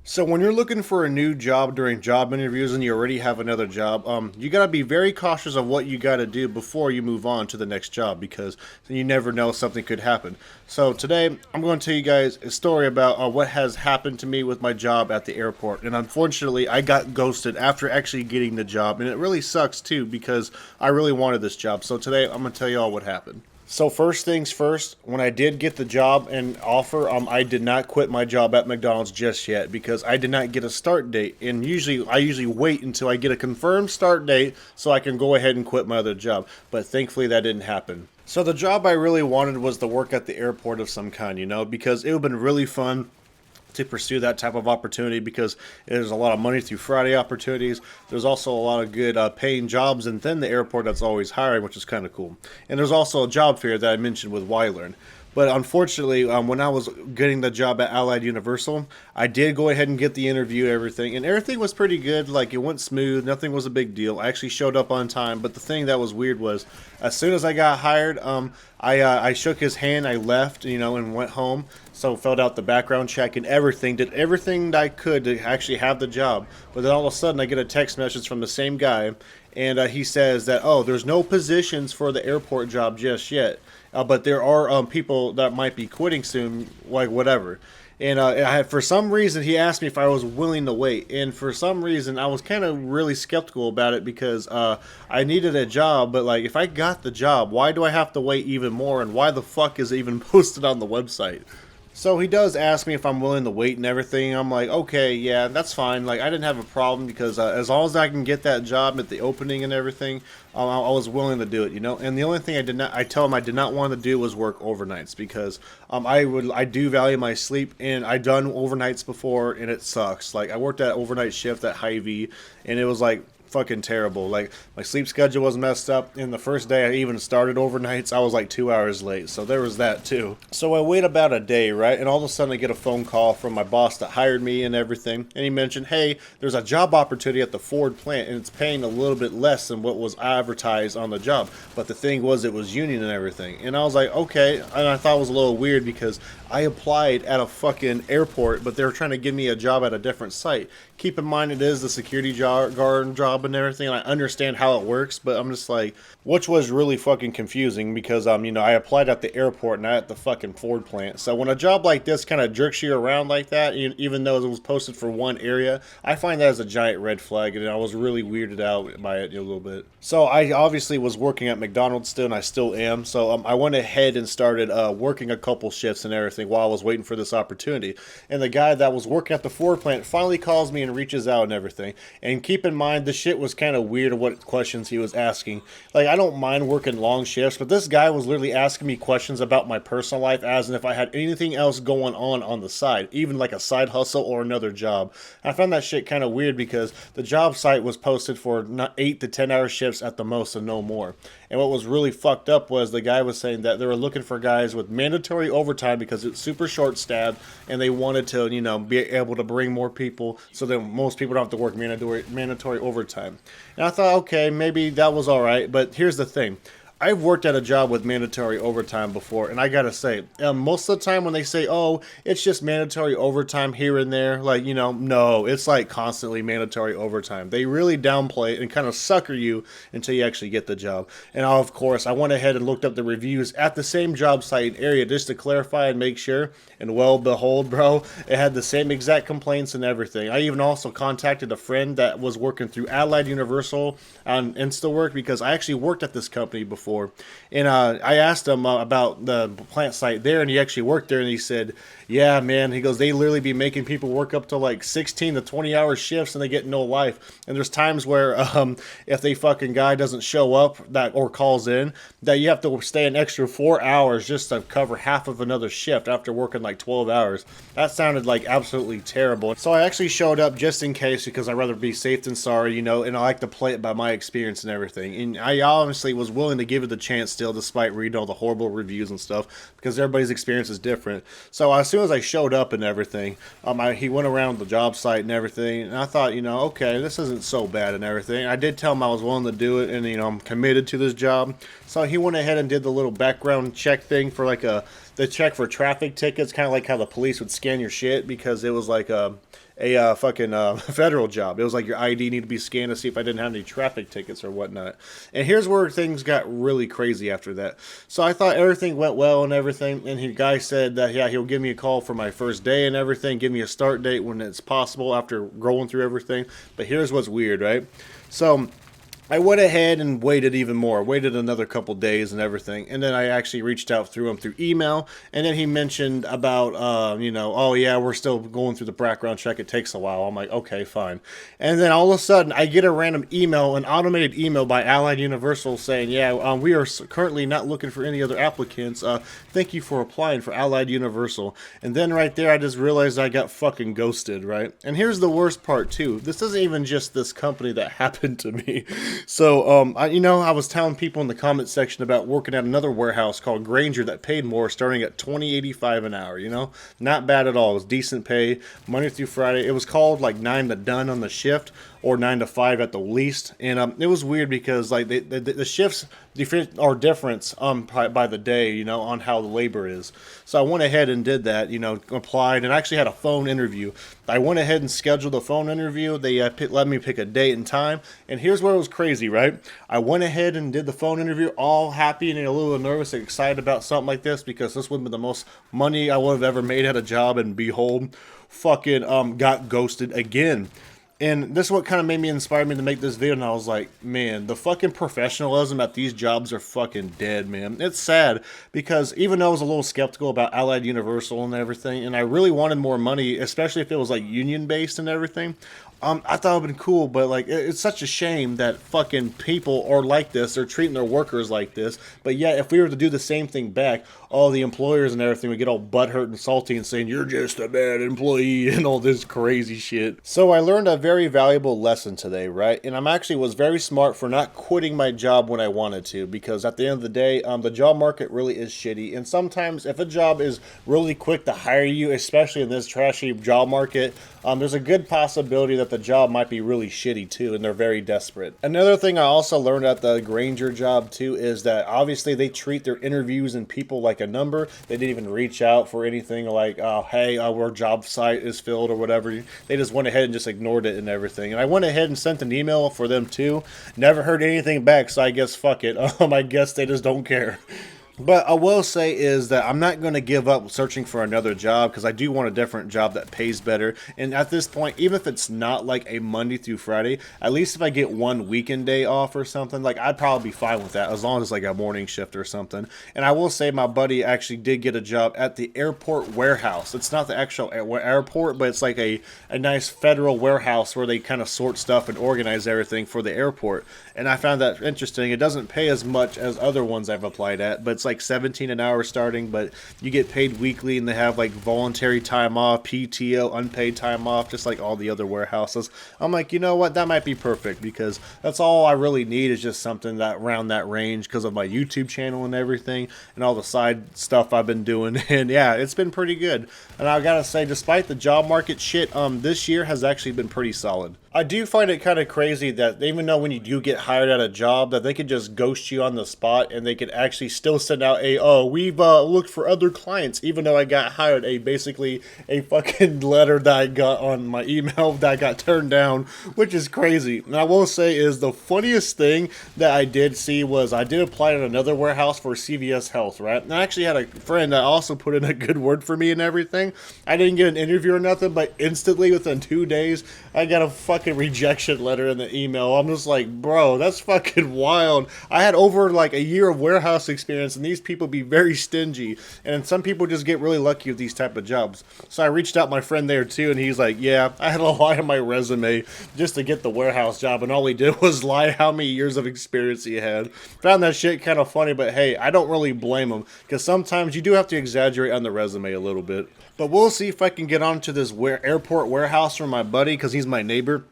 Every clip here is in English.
So when you're looking for a new job during job interviews and you already have another job, you gotta be very cautious of what you gotta do before you move on to the next job because you never know something could happen. So today I'm going to tell you guys a story about what has happened to me with my job at the airport, and unfortunately I got ghosted after actually getting the job, and it really sucks too because I really wanted this job. So today I'm gonna tell you all what happened. So first things first, when I did get the job and offer, I did not quit my job at McDonald's just yet because I did not get a start date. And I usually wait until I get a confirmed start date so I can go ahead and quit my other job. But thankfully that didn't happen. So the job I really wanted was to work at the airport of some kind, because it would have been really fun to pursue that type of opportunity because there's a lot of money through Friday opportunities. There's also a lot of good paying jobs within the airport that's always hiring, which is kind of cool. And there's also a job fair that I mentioned with Wylearn. But unfortunately, when I was getting the job at Allied Universal, I did go ahead and get the interview, and everything was pretty good. Like, it went smooth, nothing was a big deal. I actually showed up on time, but the thing that was weird was, as soon as I got hired, I shook his hand, I left, and went home. So filled out the background check and everything, did everything that I could to actually have the job. But then all of a sudden, I get a text message from the same guy, and he says that, oh, there's no positions for the airport job just yet. But there are people that might be quitting soon, like whatever. And for some reason, he asked me if I was willing to wait. And for some reason, I was kind of really skeptical about it because I needed a job. But like, if I got the job, why do I have to wait even more? And why the fuck is it even posted on the website? So he does ask me if I'm willing to wait and everything. I'm like, okay, yeah, that's fine. Like, I didn't have a problem because as long as I can get that job at the opening and everything, I was willing to do it. And the only thing I tell him I did not want to do was work overnights because I do value my sleep, and I done overnights before and it sucks. Like, I worked that overnight shift at Hy-Vee, and it was like fucking terrible. Like, my sleep schedule was messed up, and the first day I even started overnights, I was like 2 hours late. So there was that too. So I wait about a day, right? And all of a sudden I get a phone call from my boss that hired me and everything. And he mentioned, hey, there's a job opportunity at the Ford plant, and it's paying a little bit less than what was advertised on the job. But the thing was, it was union and everything. And I was like, okay. And I thought it was a little weird because I applied at a fucking airport, but they were trying to give me a job at a different site. Keep in mind, it is the security guard job and everything, and I understand how it works, but I'm just like, which was really fucking confusing because I applied at the airport, not at the fucking Ford plant. So when a job like this kind of jerks you around like that, even though it was posted for one area, I find that as a giant red flag, and I was really weirded out by it a little bit. So I obviously was working at McDonald's still, and I still am. So I went ahead and started working a couple shifts and everything while I was waiting for this opportunity. And the guy that was working at the Ford plant finally calls me and reaches out and everything. And keep in mind, the shit was kind of weird what questions he was asking. Like, I don't mind working long shifts, but this guy was literally asking me questions about my personal life as if I had anything else going on the side, even like a side hustle or another job. I found that shit kind of weird because the job site was posted for 8 to 10 hour shifts at the most and no more. And what was really fucked up was the guy was saying that they were looking for guys with mandatory overtime because it's super short staffed, and they wanted to, be able to bring more people so that most people don't have to work mandatory overtime. And I thought, okay, maybe that was all right. But here's the thing. I've worked at a job with mandatory overtime before, and I gotta say, most of the time when they say, oh, it's just mandatory overtime here and there, like, no, it's like constantly mandatory overtime. They really downplay it and kind of sucker you until you actually get the job. And of course, I went ahead and looked up the reviews at the same job site and area just to clarify and make sure, and well, behold, bro, it had the same exact complaints and everything. I even also contacted a friend that was working through Allied Universal on InstaWork because I actually worked at this company before. And I asked him about the plant site there, and he actually worked there, and he said, yeah, man, he goes, they literally be making people work up to like 16 to 20 hour shifts, and they get no life. And there's times where if the fucking guy doesn't show up or calls in, that you have to stay an extra 4 hours just to cover half of another shift after working like 12 hours. That sounded like absolutely terrible. So I actually showed up just in case because I'd rather be safe than sorry, and I like to play it by my experience and everything. And I honestly was willing to give it the chance still, despite reading all the horrible reviews and stuff, because everybody's experience is different. So as soon as I showed up and everything, he went around the job site and everything, and I thought, okay, this isn't so bad and everything. I did tell him I was willing to do it, and I'm committed to this job. So he went ahead and did the little background check thing for like the check for traffic tickets, kind of like how the police would scan your shit, because it was like a fucking federal job. It was like your ID needed to be scanned to see if I didn't have any traffic tickets or whatnot. And here's where things got really crazy after that. So I thought everything went well and everything, and the guy said that yeah, he'll give me a call for my first day and everything, give me a start date when it's possible after going through everything. But here's what's weird, right? So I went ahead and waited even more, waited another couple days and everything, and then I actually reached out through him through email, and then he mentioned about, oh yeah, we're still going through the background check, it takes a while. I'm like, okay, fine. And then all of a sudden, I get a random email, an automated email by Allied Universal saying, yeah, we are currently not looking for any other applicants. Thank you for applying for Allied Universal. And then right there, I just realized I got fucking ghosted, right? And here's the worst part too. This isn't even just this company that happened to me. So, I was telling people in the comment section about working at another warehouse called Granger that paid more, starting at $20.85 an hour. Not bad at all. It was decent pay, Monday through Friday. It was called like 9 to done on the shift, or 9 to 5 at the least. And it was weird because like the shifts are different by the day, on how the labor is. So I went ahead and did that, applied, and actually had a phone interview. I went ahead and scheduled a phone interview. They let me pick a date and time. And here's where it was crazy, right? I went ahead and did the phone interview, all happy and a little nervous and excited about something like this, because this would be the most money I would have ever made at a job. And behold, fucking got ghosted again. And this is what kind of made me inspire me to make this video. And I was like, man, the fucking professionalism at these jobs are fucking dead, man. It's sad because even though I was a little skeptical about Allied Universal and everything, and I really wanted more money, especially if it was like union based and everything, I thought it would be cool, but like it's such a shame that fucking people are like this. They're treating their workers like this. But yet, if we were to do the same thing back, all the employers and everything would get all butthurt and salty and saying, you're just a bad employee and all this crazy shit. So I learned a very valuable lesson today, right? And I'm actually was very smart for not quitting my job when I wanted to, because at the end of the day, the job market really is shitty. And sometimes if a job is really quick to hire you, especially in this trashy job market, there's a good possibility that the job might be really shitty too, and they're very desperate. Another thing I also learned at the Granger job too is that obviously they treat their interviews and people like a number. They didn't even reach out for anything like, hey, our job site is filled or whatever. They just went ahead and just ignored it and everything. And I went ahead and sent an email for them too. Never heard anything back, so I guess fuck it. I guess they just don't care. But I will say is that I'm not going to give up searching for another job, because I do want a different job that pays better. And at this point, even if it's not like a Monday through Friday, at least if I get one weekend day off or something, like I'd probably be fine with that, as long as it's like a morning shift or something. And I will say my buddy actually did get a job at the airport warehouse. It's not the actual airport, but it's like a nice federal warehouse where they kind of sort stuff and organize everything for the airport. And I found that interesting. It doesn't pay as much as other ones I've applied at, but it's like 17 an hour starting, but you get paid weekly, and they have like voluntary time off, PTO, unpaid time off, just like all the other warehouses. I'm like, you know what, that might be perfect, because that's all I really need is just something that around that range, because of my YouTube channel and everything and all the side stuff I've been doing. And yeah, it's been pretty good. And I gotta say, despite the job market shit, this year has actually been pretty solid. I do find it kind of crazy that even though when you do get hired at a job, that they could just ghost you on the spot, and they could actually still send out we've looked for other clients, even though I got hired, basically a fucking letter that I got on my email that I got turned down, which is crazy. And I will say is the funniest thing that I did see was I did apply at another warehouse for CVS Health, right? And I actually had a friend that also put in a good word for me and everything. I didn't get an interview or nothing, but instantly within 2 days, I got a fucking rejection letter in the email. I'm just like, bro, that's fucking wild. I had over like a year of warehouse experience, and these people be very stingy, and some people just get really lucky with these type of jobs. So I reached out my friend there too, and he's like, yeah, I had to lie on my resume just to get the warehouse job, and all he did was lie how many years of experience he had. Found that shit kind of funny, but hey, I don't really blame him, because sometimes you do have to exaggerate on the resume a little bit. But we'll see if I can get onto this airport warehouse from my buddy, because he's my neighbor.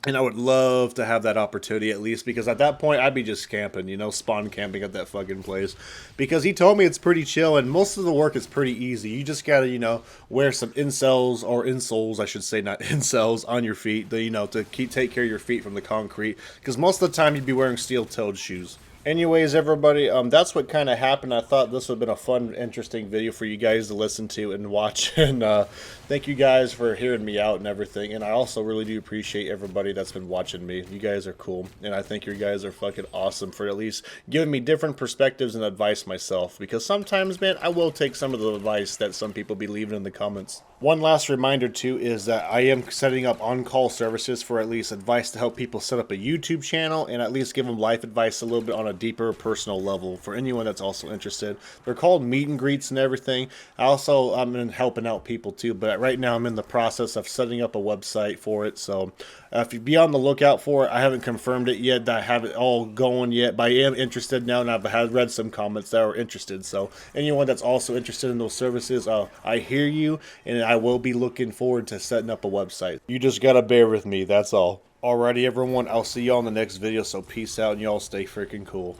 And I would love to have that opportunity, at least, because at that point, I'd be just camping, spawn camping at that fucking place. Because he told me it's pretty chill, and most of the work is pretty easy. You just gotta, wear some insoles, I should say, not incels, on your feet, to take care of your feet from the concrete. Because most of the time, you'd be wearing steel-toed shoes. Anyways, everybody, that's what kind of happened. I thought this would have been a fun, interesting video for you guys to listen to and watch. And thank you guys for hearing me out and everything. And I also really do appreciate everybody that's been watching me. You guys are cool. And I think you guys are fucking awesome for at least giving me different perspectives and advice myself. Because sometimes, man, I will take some of the advice that some people be leaving in the comments. One last reminder, too, is that I am setting up on-call services for at least advice to help people set up a YouTube channel and at least give them life advice a little bit on a deeper personal level for anyone that's also interested. They're called meet and greets and everything. I'm in helping out people, too, but right now I'm in the process of setting up a website for it, so if you be on the lookout for it. I haven't confirmed it yet, I have it all going yet, but I am interested now, and I've read some comments that are interested, so anyone that's also interested in those services, I hear you, and I will be looking forward to setting up a website. You just gotta bear with me, that's all. Alrighty, everyone, I'll see y'all in the next video, so peace out, and y'all stay freaking cool.